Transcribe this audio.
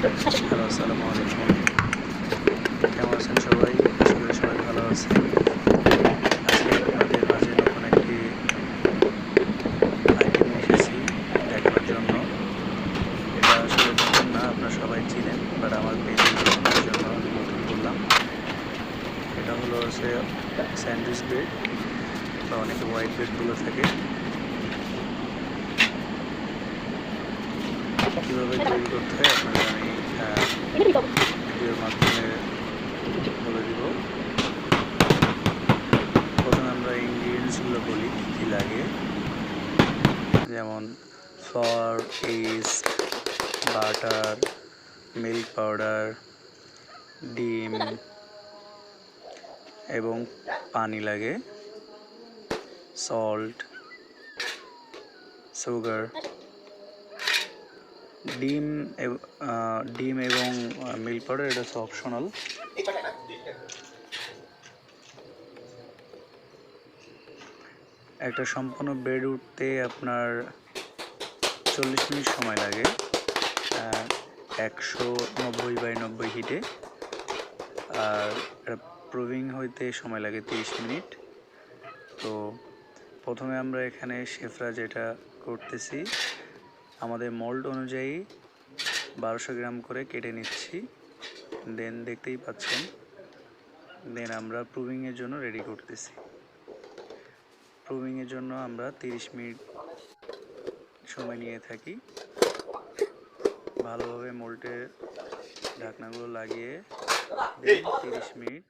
Hello, আসসালামু আলাইকুম। কেমন আছেন সবাই? আশা করি সবাই ভালো আছেন। আজকে আপনাদের মাঝে নতুন একটি আইটেম নিয়ে এসেছি দেখানোর জন্য। এটা আসলে নতুন না, আপনারা সবাই চিনেন, বাট আমার পেজে দেখানোর জন্য আমি নতুন করলাম। এটা হলো স্যান্ডউইচ ব্রেড, বা অনেকে হোয়াইট ব্রেড বলে থাকে। কীভাবে তৈরি করতে হয় আপনাদের আমি ভিডিওর মাধ্যমে বলে দিব। প্রথমে আমরা ইনগ্রিডিয়েন্টসগুলো বলি কী কী লাগে, যেমন flower, east, butter, milk powder, ডিম এবং পানি লাগে, সল্ট, সুগার। ডিম এবং মিল্ক পাউডার এটা হচ্ছে অপশনাল। একটা সম্পূর্ণ ব্রেড উঠতে আপনার 40 মিনিট সময় লাগে 190/90 হিটে, আর এটা প্রুভিং হইতে সময় লাগে 30 মিনিট। তো প্রথমে আমরা এখানে শেফরা যেটা করতেছি, আমাদের মোল্ড অনুযায়ী 1200 গ্রাম করে কেটে নিচ্ছি। দেন দেখতেই পাচ্ছেন, দেন আমরা প্রুভিংয়ের জন্য রেডি করতেছি। প্রুভিংয়ের জন্য আমরা 30 মিনিট সময় নিয়ে থাকি। ভালোভাবে মোল্ডের ঢাকনাগুলো লাগিয়ে 30 মিনিট